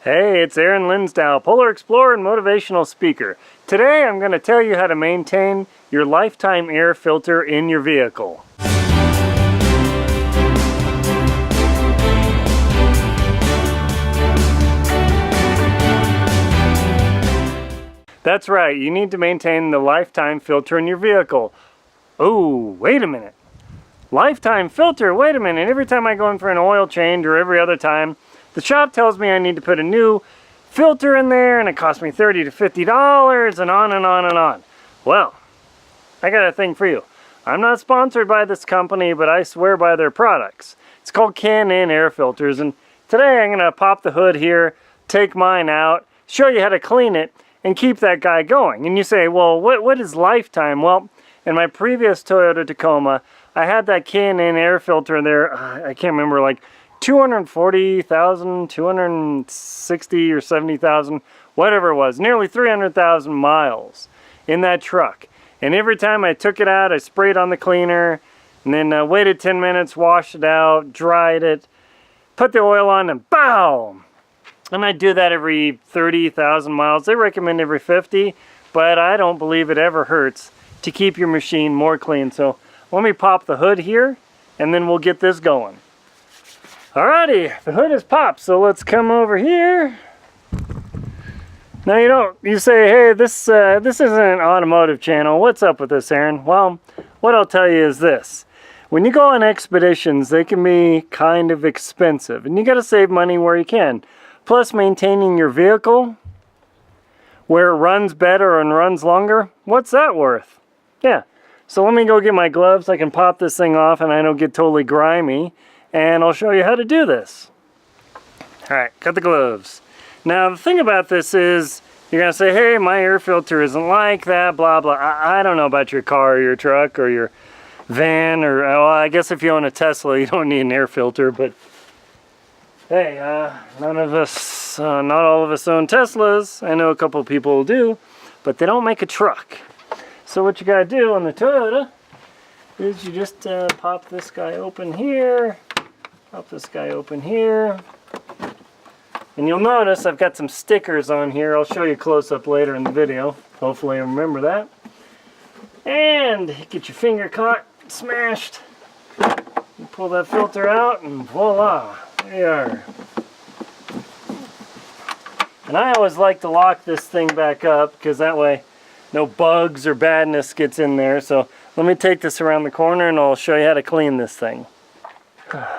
Hey, it's Aaron Linsdau, Polar Explorer and Motivational Speaker. Today I'm going to tell you how to maintain your lifetime air filter in your vehicle. That's right, you need to maintain the lifetime filter in your vehicle. Oh, wait a minute. Lifetime filter, wait a minute. Every time I go in for an oil change or every other time, the shop tells me I need to put a new filter in there and it costs me $30 to $50 and on and on and on. Well, I got a thing for you. I'm not sponsored by this company, but I swear by their products. It's called Can-In air filters, and today I'm going to pop the hood here, take mine out, show you how to clean it, and keep that guy going. And you say, well, what is lifetime? Well, in my previous Toyota Tacoma, I had that Can-In air filter in there, I can't remember, like 240,000, 260 or 70,000, whatever it was, nearly 300,000 miles in that truck. And every time I took it out, I sprayed on the cleaner, and then waited 10 minutes, washed it out, dried it, put the oil on, and bow! And I do that every 30,000 miles. They recommend every 50, but I don't believe it ever hurts to keep your machine more clean. So let me pop the hood here, and then we'll get this going. Alrighty, the hood is popped, so let's come over here. Now you say, hey, this isn't an automotive channel. What's up with this, Aaron? Well, what I'll tell you is this. When you go on expeditions, they can be kind of expensive, and you gotta save money where you can. Plus, maintaining your vehicle, where it runs better and runs longer, what's that worth? Yeah, so let me go get my gloves. I can pop this thing off and I don't get totally grimy. And I'll show you how to do this. Alright, cut the gloves. Now the thing about this is, you're going to say, hey, my air filter isn't like that, blah, blah. I don't know about your car or your truck or your van, or, well, I guess if you own a Tesla, you don't need an air filter, but hey, not all of us own Teslas. I know a couple people do, but they don't make a truck. So what you got to do on the Toyota is you just pop this guy open here. Pop this guy open here. And you'll notice I've got some stickers on here. I'll show you close up later in the video. Hopefully you remember that. And get your finger caught, smashed. You pull that filter out and voila, there you are. And I always like to lock this thing back up because that way no bugs or badness gets in there. So let me take this around the corner and I'll show you how to clean this thing.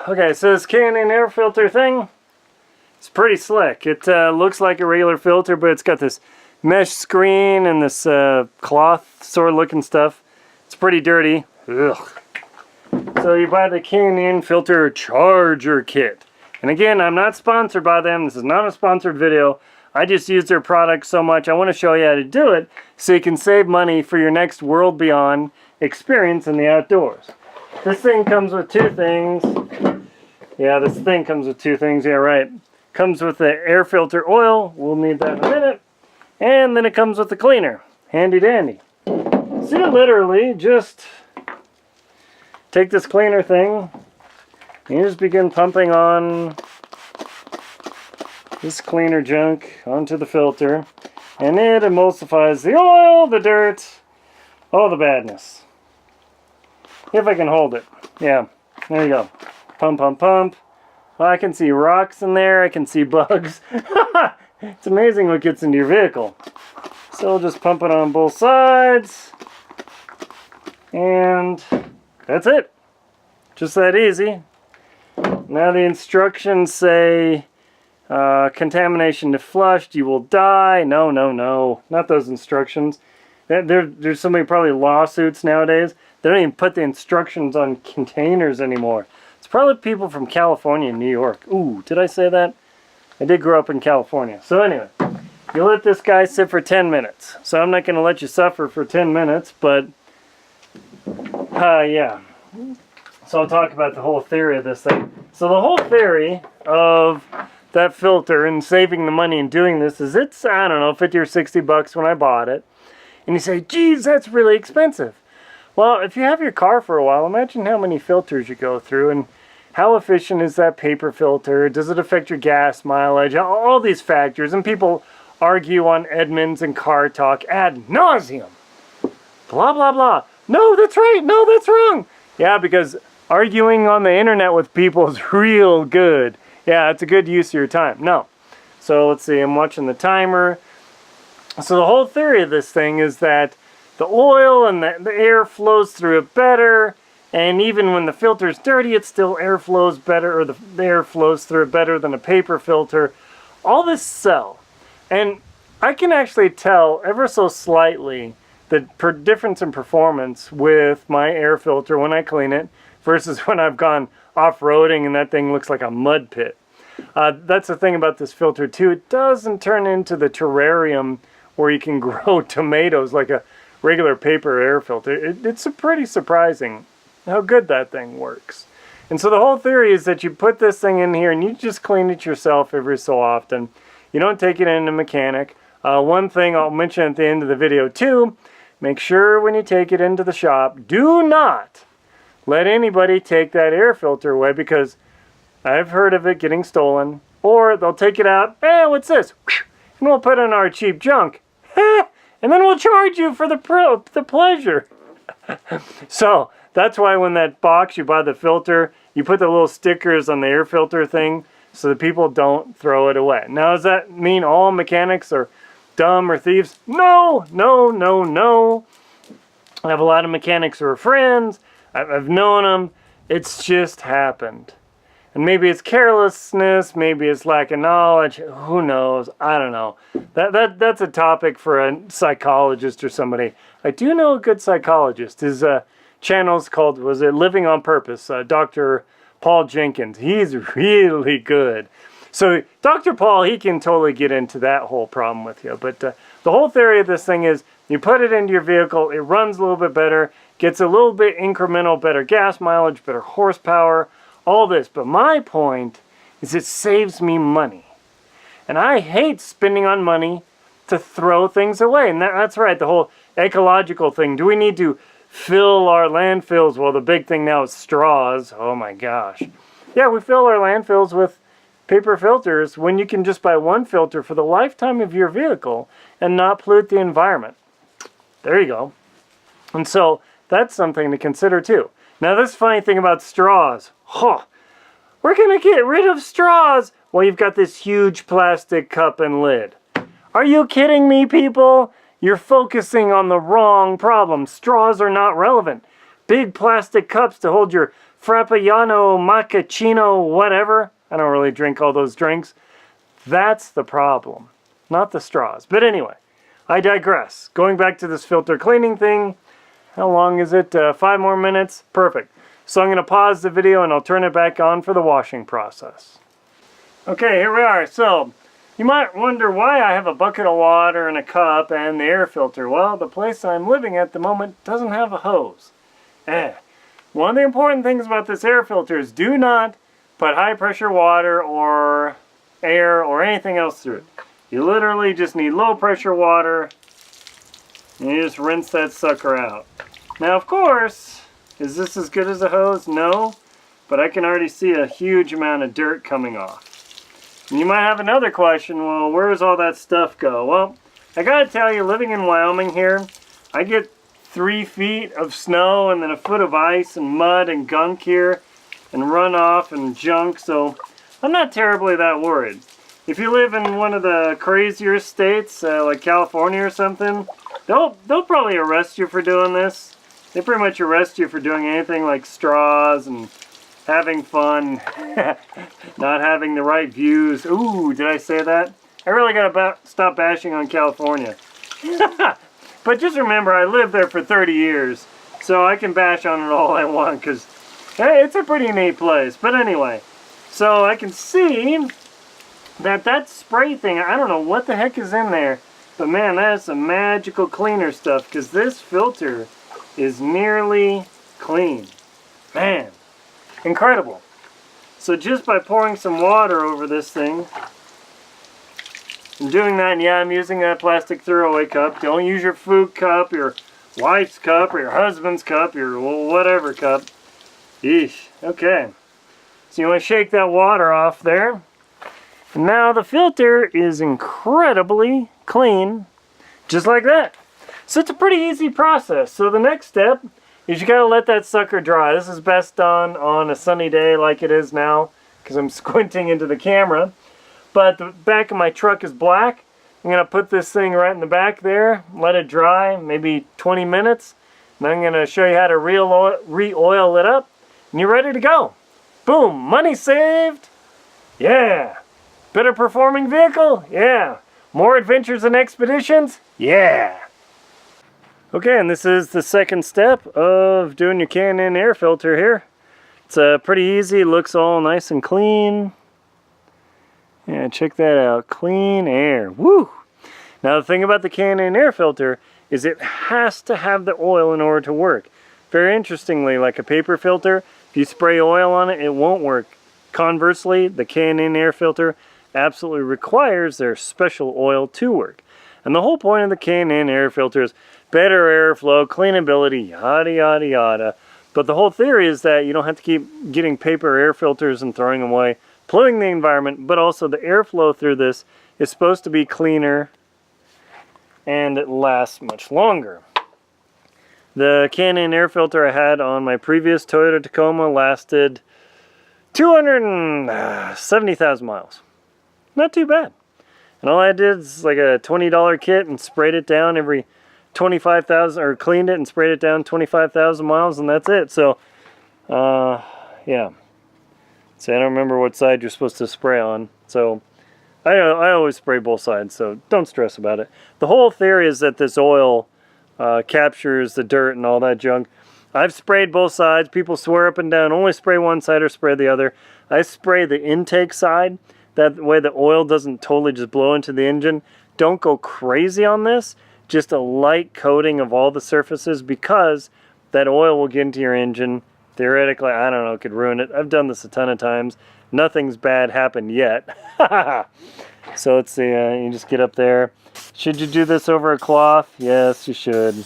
Okay, so this Can-In air filter thing, it's pretty slick. It looks like a regular filter, but it's got this mesh screen and this cloth sort of looking stuff. It's pretty dirty. Ugh. So you buy the Can-In filter charger kit. And again, I'm not sponsored by them. This is not a sponsored video. I just use their product so much. I want to show you how to do it so you can save money for your next World Beyond experience in the outdoors. This thing comes with two things. Yeah, this thing comes with two things. Yeah, right. Comes with the air filter oil. We'll need that in a minute. And then it comes with the cleaner. Handy dandy. So you literally just take this cleaner thing and you just begin pumping on this cleaner junk onto the filter, and it emulsifies the oil, the dirt, all the badness. If I can hold it. Yeah, there you go. Pump, pump, pump. Well, I can see rocks in there. I can see bugs. It's amazing what gets into your vehicle. So we'll just pump it on both sides. And that's it. Just that easy. Now the instructions say, contamination if flushed, you will die. No, no, no. Not those instructions. There's so many probably lawsuits nowadays. They don't even put the instructions on containers anymore. It's probably people from California and New York. Ooh, did I say that? I did grow up in California. So anyway, you let this guy sit for 10 minutes. So I'm not going to let you suffer for 10 minutes, but yeah. So I'll talk about the whole theory of this thing. So the whole theory of that filter and saving the money and doing this is, it's, I don't know, 50 or 60 bucks when I bought it. And you say, geez, that's really expensive. Well, if you have your car for a while, imagine how many filters you go through. And how efficient is that paper filter? Does it affect your gas mileage? All these factors. And people argue on Edmunds and Car Talk ad nauseum. Blah, blah, blah. No, that's right. No, that's wrong. Yeah, because arguing on the internet with people is real good. Yeah, it's a good use of your time. No. So let's see. I'm watching the timer. So the whole theory of this thing is that the oil and the air flows through it better. And even when the filter's dirty, it still air flows better, or the air flows through it better than a paper filter. All this sell. And I can actually tell ever so slightly the difference in performance with my air filter when I clean it versus when I've gone off-roading and that thing looks like a mud pit. That's the thing about this filter too. It doesn't turn into the terrarium where you can grow tomatoes like a regular paper air filter. It's pretty surprising how good that thing works. And so the whole theory is that you put this thing in here and you just clean it yourself every so often. You don't take it in a mechanic. One thing I'll mention at the end of the video too, make sure when you take it into the shop, do not let anybody take that air filter away, because I've heard of it getting stolen. Or they'll take it out, what's this? And we'll put in our cheap junk. And then we'll charge you for the pleasure. So that's why when that box you buy the filter, you put the little stickers on the air filter thing so that people don't throw it away. Now, does that mean all mechanics are dumb or thieves? No, no, no, no. I have a lot of mechanics who are friends. I've known them. It's just happened. And maybe it's carelessness, maybe it's lack of knowledge. Who knows? I don't know. That's a topic for a psychologist or somebody. I do know a good psychologist. His channel's called, was it Living on Purpose? Dr. Paul Jenkins. He's really good. So Dr. Paul, he can totally get into that whole problem with you. But the whole theory of this thing is you put it into your vehicle, it runs a little bit better, gets a little bit incremental better gas mileage, better horsepower, all this. But my point is it saves me money. And I hate spending on money to throw things away. And that's right, the whole ecological thing. Do we need to fill our landfills? Well, the big thing now is straws. Oh my gosh. Yeah, we fill our landfills with paper filters when you can just buy one filter for the lifetime of your vehicle and not pollute the environment. There you go. And so that's something to consider too. Now, this funny thing about straws. We're going to get rid of straws. Well, you've got this huge plastic cup and lid. Are you kidding me, people? You're focusing on the wrong problem. Straws are not relevant. Big plastic cups to hold your Frappuccino, Macchiato, whatever. I don't really drink all those drinks. That's the problem, not the straws. But anyway, I digress. Going back to this filter cleaning thing. How long is it? 5 more minutes? Perfect. So I'm going to pause the video and I'll turn it back on for the washing process. Okay, here we are. So you might wonder why I have a bucket of water and a cup and the air filter. Well, the place I'm living at the moment doesn't have a hose. One of the important things about this air filter is do not put high pressure water or air or anything else through it. You literally just need low pressure water and you just rinse that sucker out. Now, of course, is this as good as a hose? No, but I can already see a huge amount of dirt coming off. And you might have another question, well, where does all that stuff go? Well, I gotta tell you, living in Wyoming here, I get 3 feet of snow and then a foot of ice and mud and gunk here and runoff and junk, so I'm not terribly that worried. If you live in one of the crazier states, like California or something, they'll probably arrest you for doing this. They pretty much arrest you for doing anything like straws and having fun, not having the right views. Ooh, did I say that? I really gotta stop bashing on California. But just remember, I lived there for 30 years, so I can bash on it all I want, because hey, it's a pretty neat place. But anyway, so I can see that spray thing, I don't know what the heck is in there, but man, that is some magical cleaner stuff, because this filter is nearly clean. Man, incredible. So just by pouring some water over this thing, and doing that, and yeah, I'm using that plastic throwaway cup. Don't use your food cup, your wife's cup, or your husband's cup, your whatever cup. Yeesh. Okay. So you want to shake that water off there. And now the filter is incredibly clean, just like that. So it's a pretty easy process. So the next step is you got to let that sucker dry. This is best done on a sunny day like it is now, because I'm squinting into the camera. But the back of my truck is black. I'm going to put this thing right in the back there, let it dry, maybe 20 minutes. And I'm going to show you how to re-oil it up. And you're ready to go. Boom, money saved. Yeah. Better performing vehicle? Yeah. More adventures and expeditions? Yeah. Okay, and this is the second step of doing your K&N air filter here. It's pretty easy. It looks all nice and clean. Yeah, check that out. Clean air. Woo! Now the thing about the K&N air filter is it has to have the oil in order to work. Very interestingly, like a paper filter, if you spray oil on it, it won't work. Conversely, the K&N air filter absolutely requires their special oil to work. And the whole point of the K&N air filter is better airflow, cleanability, yada yada yada. But the whole theory is that you don't have to keep getting paper air filters and throwing them away, polluting the environment, but also the airflow through this is supposed to be cleaner and it lasts much longer. The K&N air filter I had on my previous Toyota Tacoma lasted 270,000 miles. Not too bad. And all I did is like a $20 kit and sprayed it down every 25,000, or cleaned it and sprayed it down 25,000 miles, and that's it. So, yeah. See, I don't remember what side you're supposed to spray on. So, I always spray both sides, so don't stress about it. The whole theory is that this oil captures the dirt and all that junk. I've sprayed both sides. People swear up and down, only spray one side or spray the other. I spray the intake side. That way the oil doesn't totally just blow into the engine. Don't go crazy on this. Just a light coating of all the surfaces, because that oil will get into your engine. Theoretically, I don't know, it could ruin it. I've done this a ton of times. Nothing's bad happened yet. So let's see, you just get up there. Should you do this over a cloth? Yes, you should.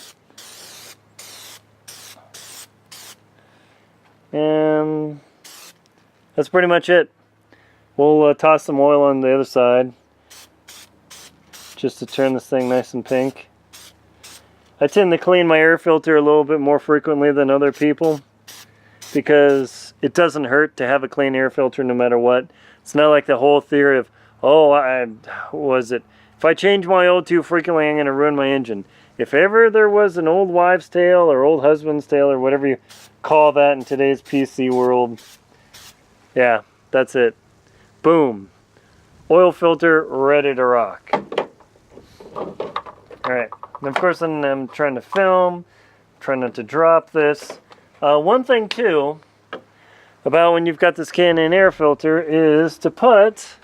And that's pretty much it. We'll toss some oil on the other side, just to turn this thing nice and pink. I tend to clean my air filter a little bit more frequently than other people, because it doesn't hurt to have a clean air filter no matter what. It's not like the whole theory of, oh, if I change my oil too frequently, I'm going to ruin my engine. If ever there was an old wives' tale or old husband's tale or whatever you call that in today's PC world, yeah, that's it. Boom. Oil filter ready to rock. Alright, and of course I'm trying to film, trying not to drop this. One thing too about when you've got this K&N air filter is to put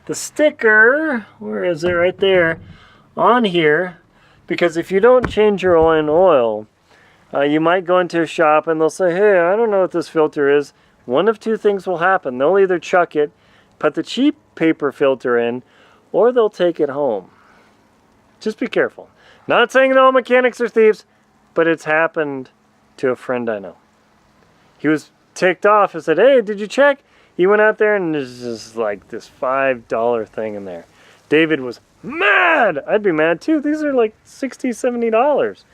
the sticker, where is it, right there, on here, because if you don't change your oil, you might go into a shop and they'll say, hey, I don't know what this filter is. One of two things will happen. They'll either chuck it, put the cheap paper filter in, or they'll take it home. Just be careful. Not saying that all mechanics are thieves, but it's happened to a friend I know. He was ticked off and said, hey, did you check? He went out there and there's just like this $5 thing in there. David was mad. I'd be mad too. These are like $60, $70.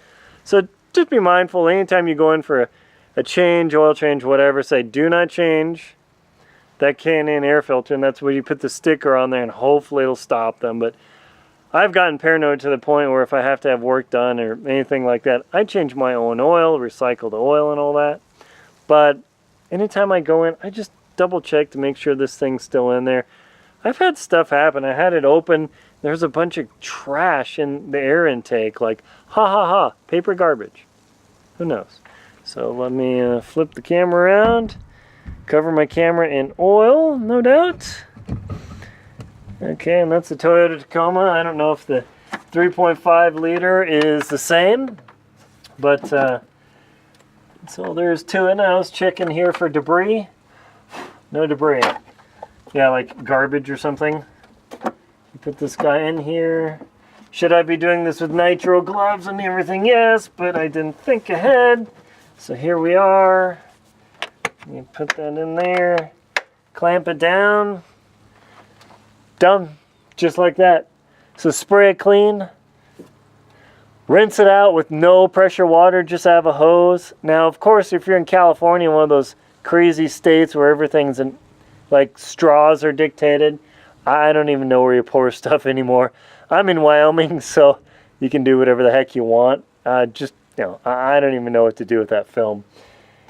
So just be mindful anytime you go in for a change, oil change, whatever, say do not change that K&N air filter, and that's where you put the sticker on there and hopefully it'll stop them. But I've gotten paranoid to the point where if I have to have work done or anything like that, I change my own oil, recycle the oil and all that. But anytime I go in, I just double check to make sure this thing's still in there. I've had stuff happen. I had it open. There's a bunch of trash in the air intake, like paper garbage. Who knows? So let me flip the camera around. Cover my camera in oil, no doubt. Okay, and that's the Toyota Tacoma. I don't know if the 3.5 liter is the same, but so there's to it. I was checking here for debris. No debris. Yeah, like garbage or something. Put this guy in here. Should I be doing this with nitro gloves and everything? Yes, but I didn't think ahead. So here we are. You put that in there. clamp it down, done, just like that. So spray it clean, rinse it out with no pressure water, just have a hose. Now, of course, if you're in California, one of those crazy states where everything's in, like straws are dictated, I don't even know where you pour stuff anymore. I'm in Wyoming, so you can do whatever the heck you want. Just, you know, I don't even know what to do with that film.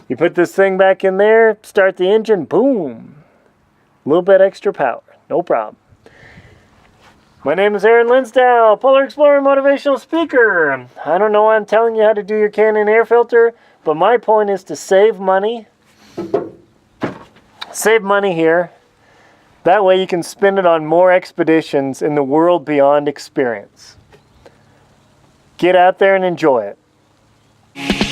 You put this thing back in there, start the engine, boom. A little bit extra power, no problem. My name is Aaron Linsdau, Polar Explorer Motivational Speaker. I don't know why I'm telling you how to do your Canon air filter, but my point is to save money. Save money here. That way you can spend it on more expeditions in the world beyond experience. Get out there and enjoy it.